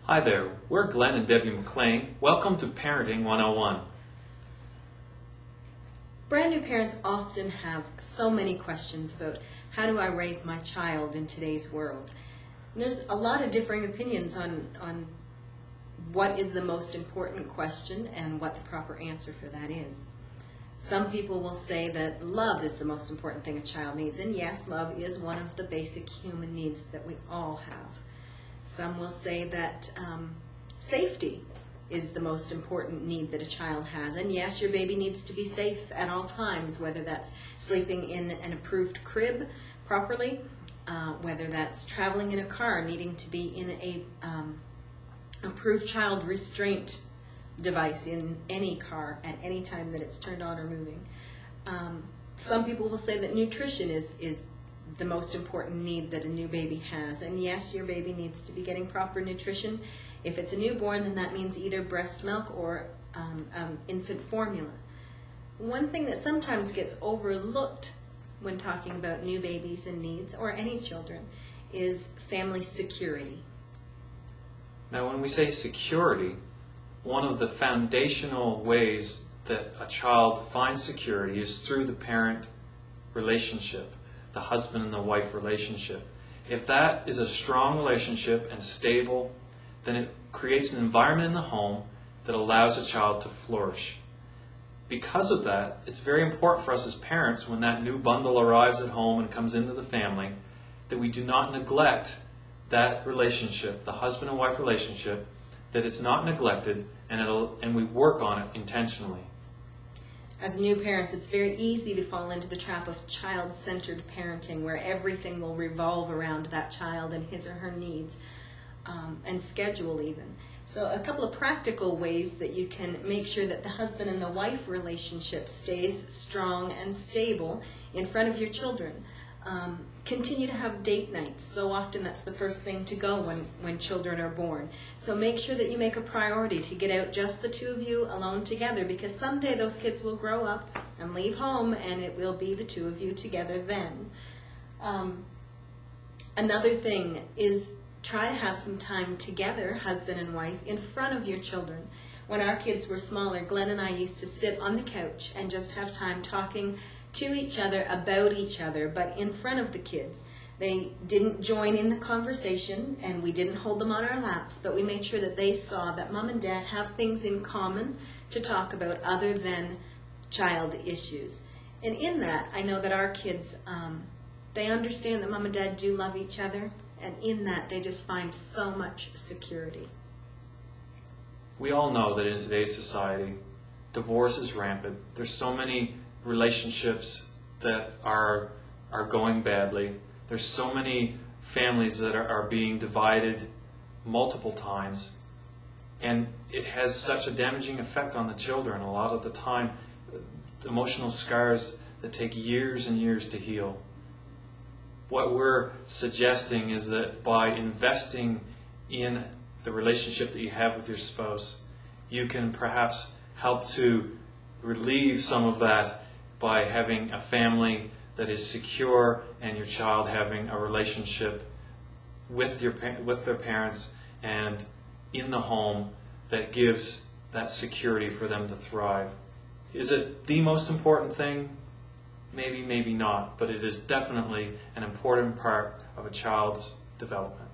Hi there, we're Glenn and Debbie McLean. Welcome to Parenting 101. Brand new parents often have so many questions about how do I raise my child in today's world. And there's a lot of differing opinions on what is the most important question and what the proper answer for that is. Some people will say that love is the most important thing a child needs, and yes, love is one of the basic human needs that we all have. Some will say that safety is the most important need that a child has, and yes, your baby needs to be safe at all times, whether that's sleeping in an approved crib properly, whether that's traveling in a car, needing to be in a approved child restraint device in any car at any time that it's turned on or moving. Some people will say that nutrition is the most important need that a new baby has. And yes, your baby needs to be getting proper nutrition. If it's a newborn, then that means either breast milk or infant formula. One thing that sometimes gets overlooked when talking about new babies and needs, or any children, is family security. Now, when we say security, one of the foundational ways that a child finds security is through the parent relationship, the husband and the wife relationship. If that is a strong relationship and stable, then it creates an environment in the home that allows a child to flourish. Because of that, it's very important for us as parents, when that new bundle arrives at home and comes into the family, that we do not neglect that relationship, the husband and wife relationship, that it's not neglected, and we work on it intentionally. As new parents, it's very easy to fall into the trap of child-centered parenting, where everything will revolve around that child and his or her needs, and schedule even. So a couple of practical ways that you can make sure that the husband and the wife relationship stays strong and stable in front of your children. Continue to have date nights. So often that's the first thing to go when children are born. So make sure that you make a priority to get out just the two of you alone together, because someday those kids will grow up and leave home and it will be the two of you together then. Another thing is try to have some time together, husband and wife, in front of your children. When our kids were smaller, Glenn and I used to sit on the couch and just have time talking to each other about each other, but in front of the kids. They didn't join in the conversation, and we didn't hold them on our laps, but we made sure that they saw that mom and dad have things in common to talk about other than child issues. And in that, I know that our kids, they understand that mom and dad do love each other, and in that, they just find so much security. We all know that in today's society, divorce is rampant. There's so many relationships that are going badly. There's so many families that are being divided multiple times, and it has such a damaging effect on the children. A lot of the time, emotional scars that take years and years to heal. What we're suggesting is that by investing in the relationship that you have with your spouse, you can perhaps help to relieve some of that by having a family that is secure, and your child having a relationship with their parents and in the home that gives that security for them to thrive. Is it the most important thing? Maybe, maybe not, but it is definitely an important part of a child's development.